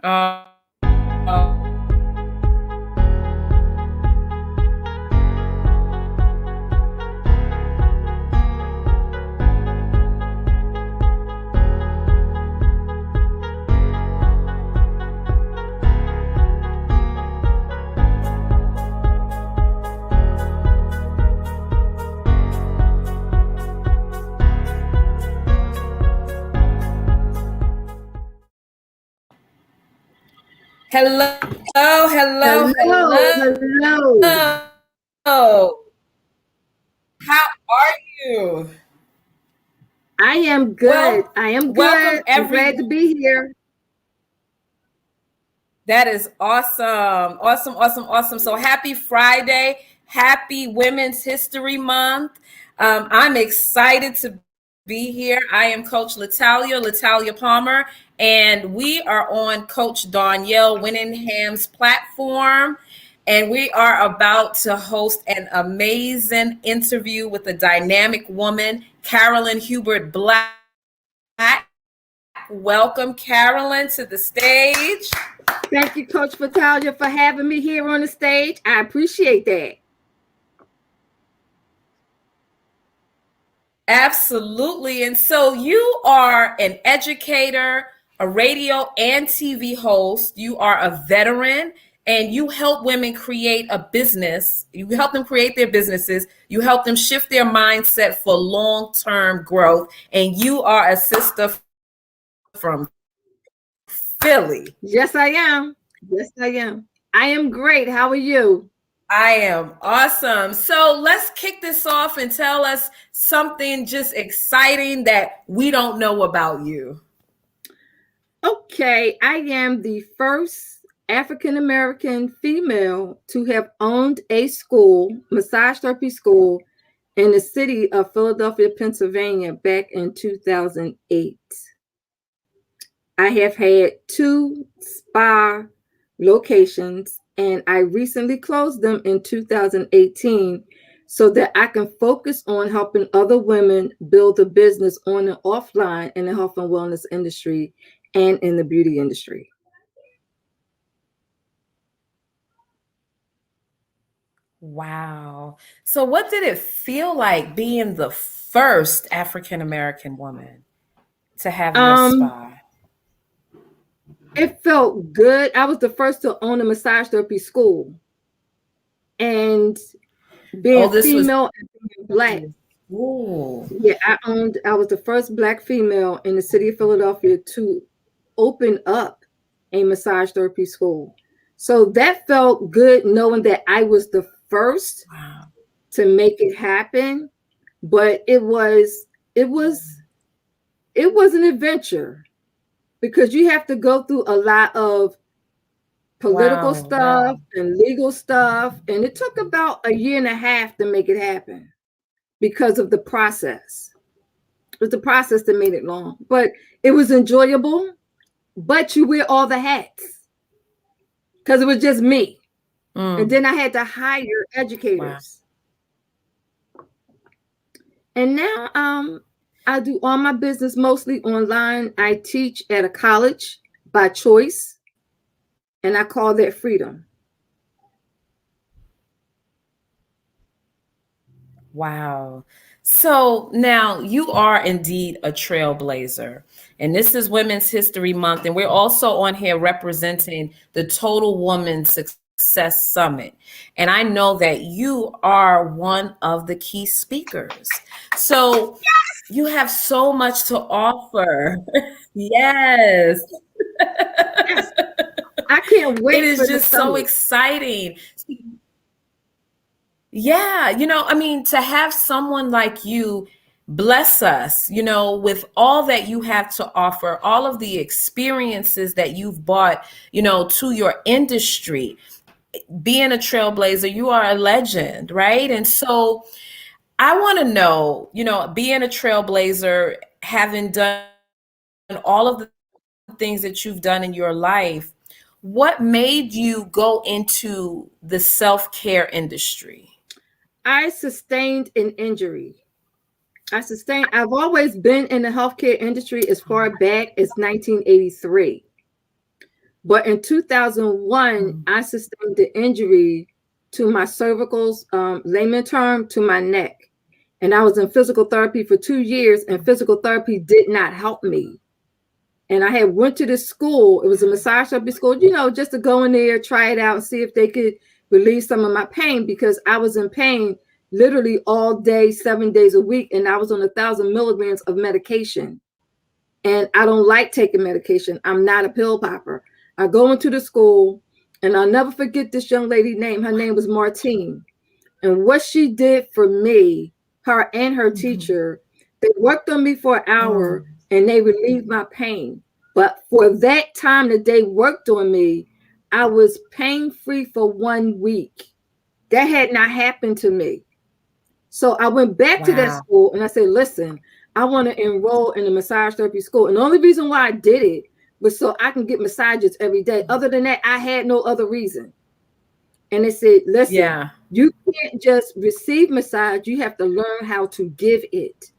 Uh, uh, hello, hello, Hello, hello. hello. How are you? I am good. Well, I am welcome good. I'm glad everyone. to be here. That is awesome. Awesome, awesome, awesome. So happy Friday. Happy Women's History Month. I'm excited to be here. I am Coach Latalia Palmer, and we are on Coach Danielle Winningham's platform. And we are about to host an amazing interview with a dynamic woman, Carolyn Hubert Black. Welcome, Carolyn, to the stage. Thank you, Coach Vitalia, for having me here on the stage. I appreciate that. Absolutely. And so you are an educator, a radio and TV host. You are a veteran and you help women create a business. You help them create their businesses. You help them shift their mindset for long-term growth. And you are a sister from Philly. Yes, I am. Yes, I am. I am great. How are you? I am awesome. So let's kick this off and tell us something just exciting that we don't know about you. Okay, I am the first African American female to have owned a school, massage therapy school, in the city of Philadelphia, Pennsylvania, back in 2008. I have had 2 spa locations, and I recently closed them in 2018 so that I can focus on helping other women build a business on and offline in the health and wellness industry and in the beauty industry. Wow. So, what did it feel like being the first African American woman to have your Um, spa? it felt good. I was the first to own a massage therapy school, and being Oh, this was female and being black. cool. Yeah, I was the first Black female in the city of Philadelphia to open up a massage therapy school. So that felt good knowing that I was the first Wow. to make it happen. But it was an adventure because you have to go through a lot of political Wow. stuff and legal stuff. And it took about a year and a half to make it happen because of the process. It was the process that made it long, but it was enjoyable. But you wear all the hats because it was just me. And then I had to hire Wow. educators. And now I do all my business mostly online. I teach at a college by choice, and I call that freedom. Wow. So now you are indeed a trailblazer. And this is Women's History Month. And we're also on here representing the Total Woman Success Summit. And I know that you are one of the key speakers. So you have so much to offer. Yes. Yes. I can't It wait is for the just so summit. exciting. Yeah, I mean, to have someone like you bless us, with all that you have to offer, all of the experiences that you've brought, to your industry, being a trailblazer, you are a legend, right? And so I want to know, being a trailblazer, having done all of the things that you've done in your life, what made you go into the self-care industry? I sustained an injury. I've always been in the healthcare industry as far back as 1983. But in 2001, I sustained an injury to my cervicals, layman term, to my neck. And I was in physical therapy for 2 years, and physical therapy did not help me. And I had went to this school. It was a massage therapy school, just to go in there, try it out, and see if they could relieve some of my pain, because I was in pain literally all day, 7 days a week. And I was on 1,000 milligrams of medication. And I don't like taking medication. I'm not a pill popper. I go into the school, and I'll never forget this young lady's name. Her name was Martine. And what she did for me, her and her teacher, they worked on me for an hour and they relieved my pain. But for that time that they worked on me, I was pain-free for 1 week. That had not happened to me. So I went back to that school and I said, listen, I want to enroll in a massage therapy school. And the only reason why I did it was so I can get massages every day. Other than that, I had no other reason. And they said, listen, you can't just receive massage. You have to learn how to give it.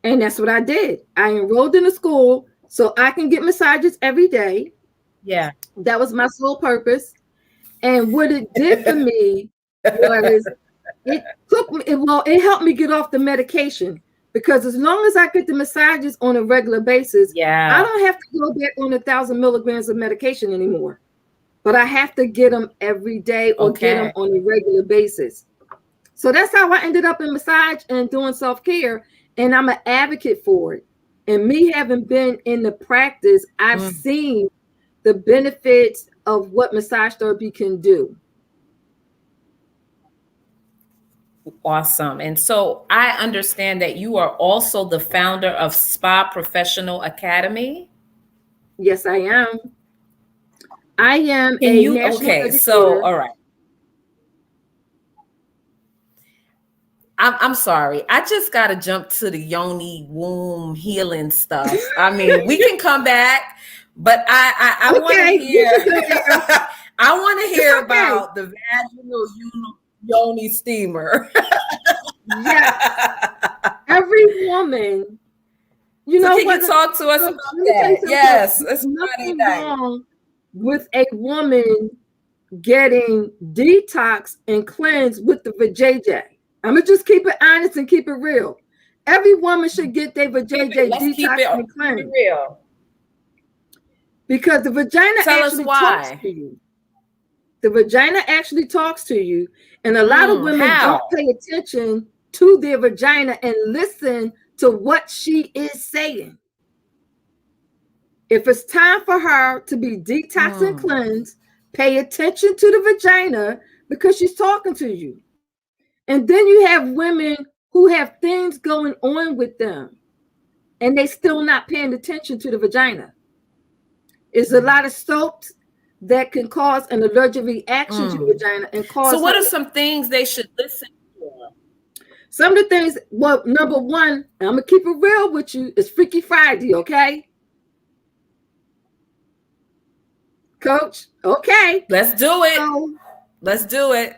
And that's what I did. I enrolled in a school so I can get massages every day. Yeah. That was my sole purpose. And what it did for me was it helped me get off the medication, because as long as I get the massages on a regular basis, I don't have to go back on 1,000 milligrams of medication anymore. But I have to get them every day or get them on a regular basis. So that's how I ended up in massage and doing self-care. And I'm an advocate for it. And me having been in the practice, I've seen the benefits of what massage therapy can do. Awesome. And so I understand that you are also the founder of Spa Professional Academy. Yes, I am. I am a national educator. So all right. I'm sorry. I just got to jump to the Yoni womb healing stuff. I mean, we can come back, but I want to hear. I want to hear about the vaginal Yoni steamer. Yeah. Every woman, can you talk to us about that? Yes, it's nothing wrong with a woman getting detox and cleansed with the vajayjay. I'm gonna just keep it honest and keep it real. Every woman should get their vajayjay detox and cleansed. Real. Because the vagina actually talks to you. The vagina actually talks to you, and a lot of women don't pay attention to their vagina and listen to what she is saying. If it's time for her to be detox and cleansed, pay attention to the vagina, because she's talking to you. And then you have women who have things going on with them, and they still not paying attention to the vagina. It's a lot of soaps that can cause an allergic reaction to the vagina and cause. So what are some things they should listen to? Some of the things, well, number one, I'm gonna keep it real with you, is Freaky Friday, okay? Coach, okay. Let's do it. Let's do it.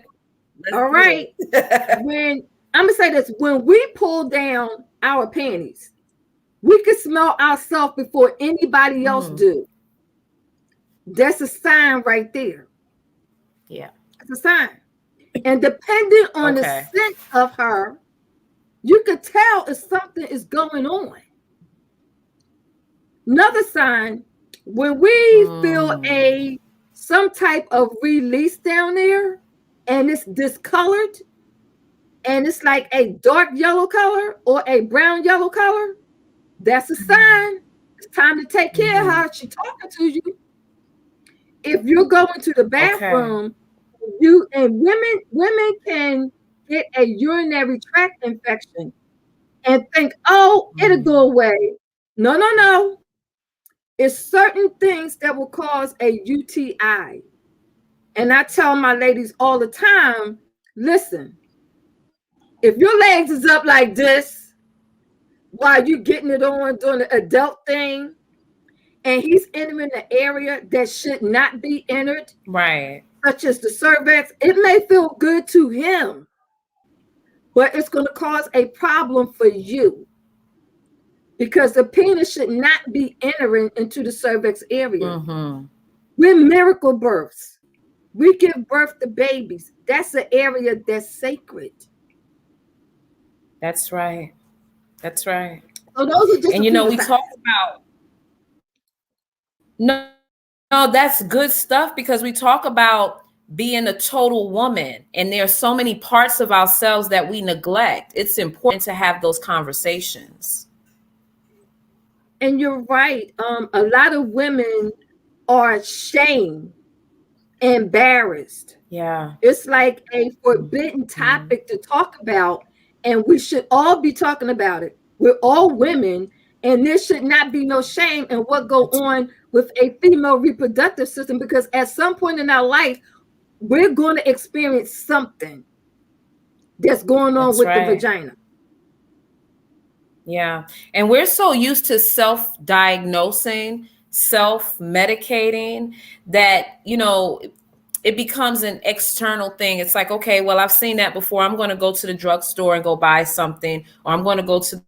All right. When I'm gonna say this, when we pull down our panties, we can smell ourselves before anybody else do. That's a sign right there. Yeah. It's a sign. And depending on the scent of her, you could tell if something is going on. Another sign, when we feel some type of release down there, and it's discolored, and it's like a dark yellow color or a brown yellow color, that's a sign. It's time to take care of her. She's talking to you. If you're going to the bathroom, women can get a urinary tract infection and think, oh, it'll go away. No. It's certain things that will cause a UTI. And I tell my ladies all the time, listen, if your legs is up like this while you getting it on doing the adult thing, and he's entering the area that should not be entered, right, such as the cervix, it may feel good to him, but it's going to cause a problem for you, because the penis should not be entering into the cervix area. We're miracle births. We give birth to babies. That's an area that's sacred. That's right. That's right. So those are just And a you few know, we designs. talk about no, that's good stuff because we talk about being a total woman, and there are so many parts of ourselves that we neglect. It's important to have those conversations. And you're right. A lot of women are ashamed, embarrassed. Yeah. It's like a forbidden Mhm. topic to talk about, and we should all be talking about it. We're all women, and there should not be no shame in what go That's on with a female reproductive system, because at some point in our life, we're going to experience something that's going on that's with the right. vagina. Yeah. And we're so used to self-diagnosing, self-medicating that, it becomes an external thing. It's like, okay, well, I've seen that before. I'm going to go to the drugstore and go buy something, or I'm going to go to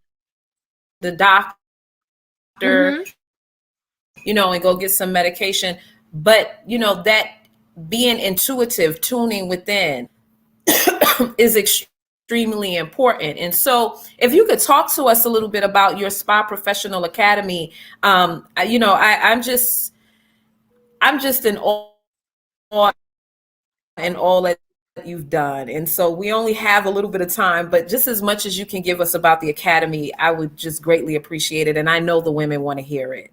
the doctor, Mm-hmm. and go get some medication. But, that being intuitive, tuning within is extremely important. And so, if you could talk to us a little bit about your Spa Professional Academy, I'm just in awe and all that you've done. And so we only have a little bit of time, but just as much as you can give us about the Academy, I would just greatly appreciate it. And I know the women want to hear it.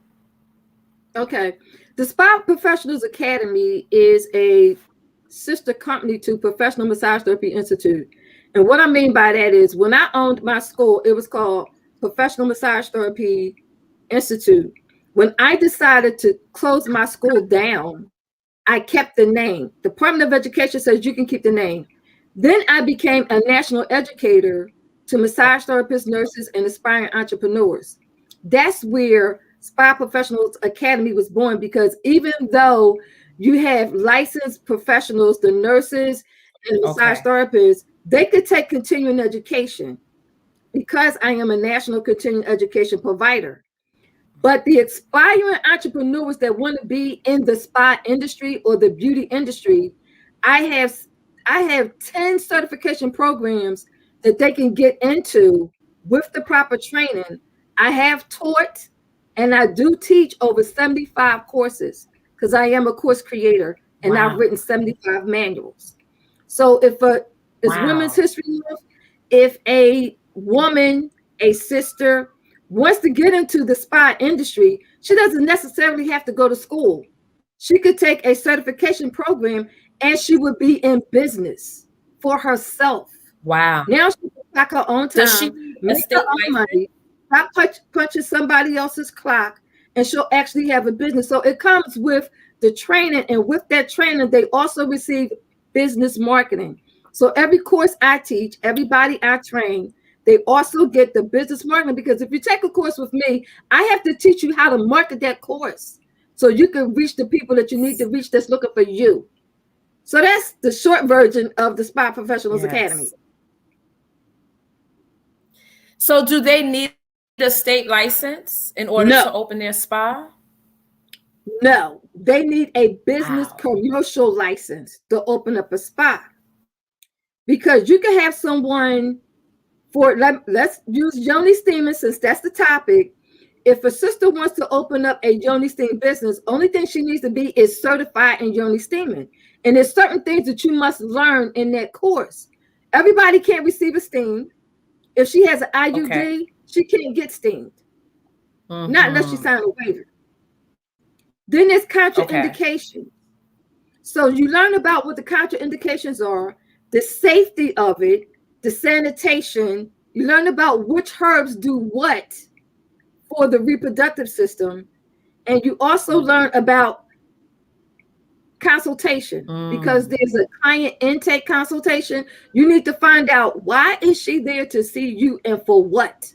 Okay. The Spa Professionals Academy is a sister company to Professional Massage Therapy Institute. And what I mean by that is when I owned my school, it was called Professional Massage Therapy Institute. When I decided to close my school down, I kept the name. The Department of Education says you can keep the name. Then I became a national educator to massage therapists, nurses, and aspiring entrepreneurs. That's where Spa Professionals Academy was born, because even though you have licensed professionals, the nurses and massage Okay. therapists, they could take continuing education because I am a national continuing education provider. But the aspiring entrepreneurs that want to be in the spa industry or the beauty industry, I have I have 10 certification programs that they can get into with the proper training. I have taught and I do teach over 75 courses because I am a course creator and I've Wow. written 75 manuals. So if it's Women's Wow. History Month, if a woman, a sister, wants to get into the spa industry, she doesn't necessarily have to go to school. She could take a certification program and she would be in business for herself. Wow. Now she can clock her own Does she time, need a make her state own license? money, stop punching somebody else's clock, and she'll actually have a business. So it comes with the training, and with that training, they also receive business marketing. So every course I teach, everybody I train, they also get the business marketing, because if you take a course with me, I have to teach you how to market that course so you can reach the people that you need to reach that's looking for you. So that's the short version of the Spa Professionals Academy. Yes. So do they need a state license in order No, to open their spa? no, they need a business Wow. commercial license to open up a spa, because you can have someone let's use Yoni steaming since that's the topic. If a sister wants to open up a Yoni steam business, only thing she needs to be is certified in Yoni steaming. And there's certain things that you must learn in that course. Everybody can't receive a steam. If she has an Okay. IUD, she can't get steamed, not unless she Mm-hmm. signs a waiver. Then there's Okay. contraindications. So you learn about what the contraindications are, the safety of it, the sanitation. You learn about which herbs do what for the reproductive system. And you also learn about consultation, because Mm. there's a client intake consultation. You need to find out, why is she there to see you and for what?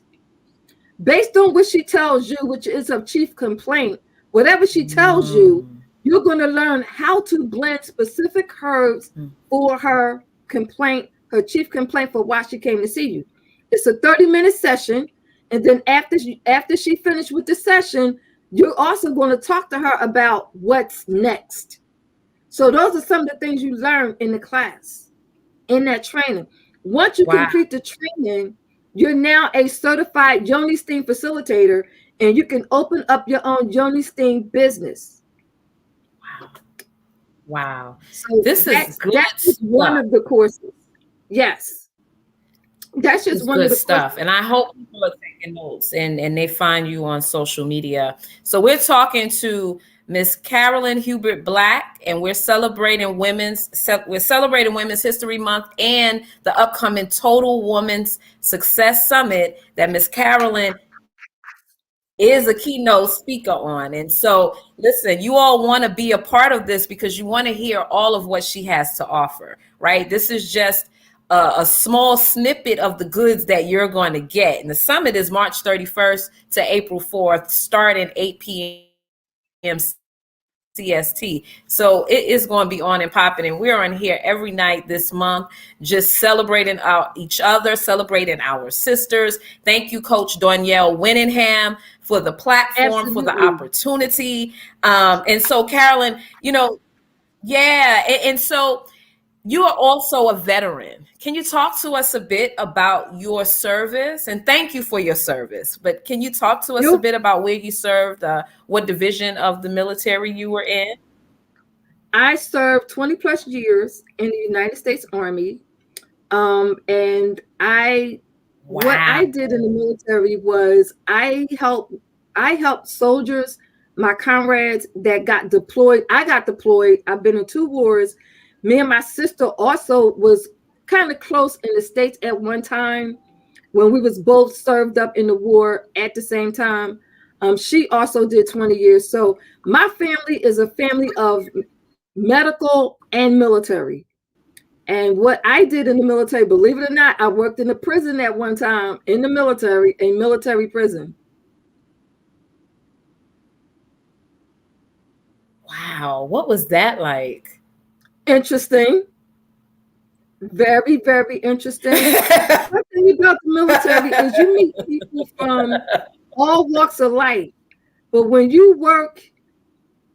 Based on what she tells you, which is her chief complaint, whatever she tells you, Mm. you're going to learn how to blend specific herbs Mm. for her complaint, her chief complaint, for why she came to see you. It's a 30-minute session. And then after she finished with the session, you're also going to talk to her about what's next. So those are some of the things you learn in the class, in that training. Once you Wow. complete the training, you're now a certified Yoni Steam facilitator, and you can open up your own Yoni Steam business. Wow. So This is good that's just one stuff. of the courses. Yes, that's This just is one of good the courses. stuff. And I hope people are taking notes and they find you on social media. So we're talking to Miss Carolyn Hubert Black, and we're celebrating Women's History Month and the upcoming Total Women's Success Summit that Miss Carolyn is a keynote speaker on. And so, listen, you all want to be a part of this because you want to hear all of what she has to offer, right? This is just a small snippet of the goods that you're going to get. And the summit is March 31st to April 4th, starting 8 p.m. CST. So it is going to be on and popping. And we're on here every night this month, just celebrating each other, celebrating our sisters. Thank you, Coach Danielle Winningham, for the platform, for the Absolutely. opportunity. And so, Carolyn, yeah. And so you are also a veteran. Can you talk to us a bit about your service? And thank you for your service. But can you talk to us a bit about where you served, what division of the military you were in? I served 20 plus years in the United States Army. And what Wow. I did in the military was I helped soldiers, my comrades that got deployed. I got deployed. I've been in 2 wars. Me and my sister also was kind of close in the States at one time when we was both served up in the war at the same time. She also did 20 years. So my family is a family of medical and military. And what I did in the military, believe it or not, I worked in a prison at one time in the military, a military prison. Wow. What was that like? Interesting. Very, very interesting. One thing about the military is you meet people from all walks of life. But when you work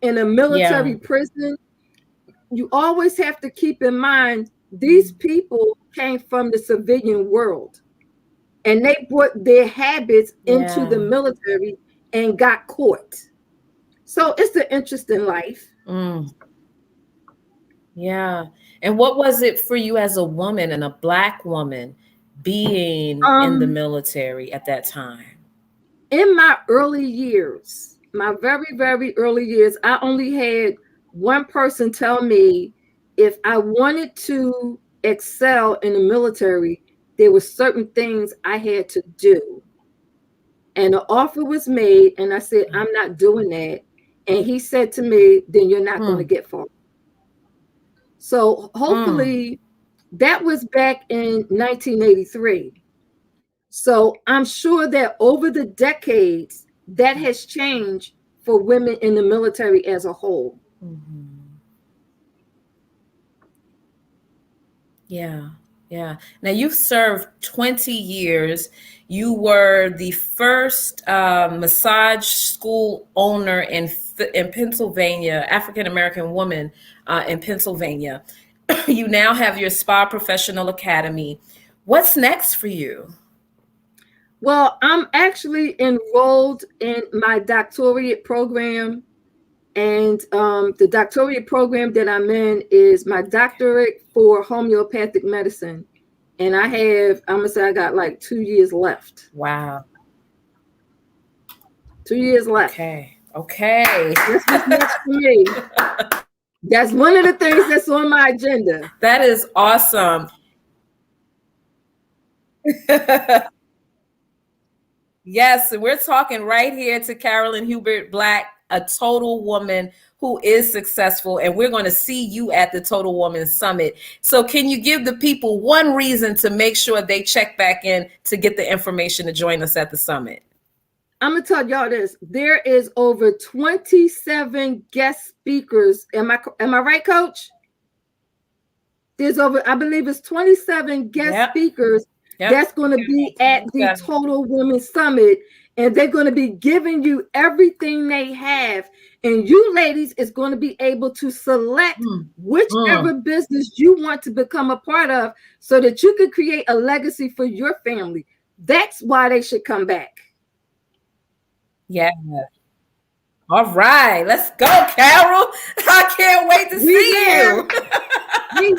in a Yeah. military prison, you always have to keep in mind these people came from the civilian world and they brought their habits into the Yeah. military and got caught. So it's an interesting life. Mm. Yeah. And what was it for you as a woman and a Black woman being in the Um, military at that time? in my early years, my very, very early years, I only had one person tell me if I wanted to excel in the military, there were certain things I had to do. And the offer was made, and I said, I'm not doing that. And he said to me, then you're not going to Mm. get far. So Mm. hopefully that was back in 1983. So I'm sure that over the decades, that has changed for women in the military as a whole. Mhm. Yeah. Yeah. Now you've served 20 years. You were the first massage school owner in Pennsylvania, African American woman in Pennsylvania. You now have your Spa Professional Academy. What's next for you? Well, I'm actually enrolled in my doctorate program. And the doctorate program that I'm in is my doctorate for homeopathic medicine. And I'm going to say I got like 2 years left. Wow. 2 years left. Okay. Okay. That's what's next for me. That's one of the things that's on my agenda. That is awesome. Yes, and we're talking right here to Carolyn Hubert Black, a total woman who is successful, and we're going to see you at the Total Woman Summit. So can you give the people one reason to make sure they check back in to get the information to join us at the summit? I'm going to tell y'all this. There is over 27 guest speakers. Am I right, Coach? There's I believe it's 27 guest speakers Yep. that's going to be at the Total Women Summit. and they're going to be giving you everything they have. And you ladies is going to be able to select whichever business you want to become a part of so that you can create a legacy for your family. That's why they should come back. Yeah. All right, let's go, Carol. I can't wait to see you. We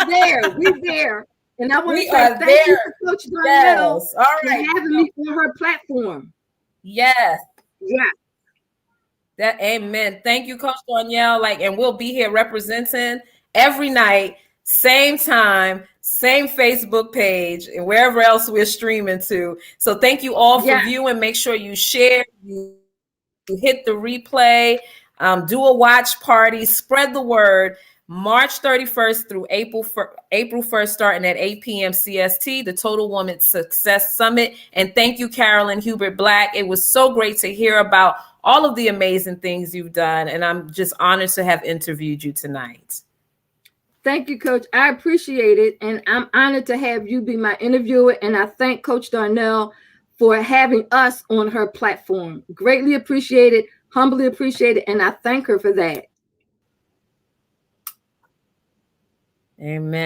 there. And I want to We say are thank you there. to Coach Darnell Yes. All for right. having me on her platform. Yes. Yeah. That amen. Thank you, Coach Danielle. And we'll be here representing every night, same time, same Facebook page, and wherever else we're streaming to. So thank you all for viewing. Make sure you share, you hit the replay, do a watch party, spread the word. March 31st through April 1st, starting at 8 p.m. CST, the Total Woman Success Summit. And thank you, Carolyn Hubert Black. It was so great to hear about all of the amazing things you've done. And I'm just honored to have interviewed you tonight. Thank you, Coach. I appreciate it. And I'm honored to have you be my interviewer. And I thank Coach Darnell for having us on her platform. Greatly appreciate it, humbly appreciate it. And I thank her for that. Amen.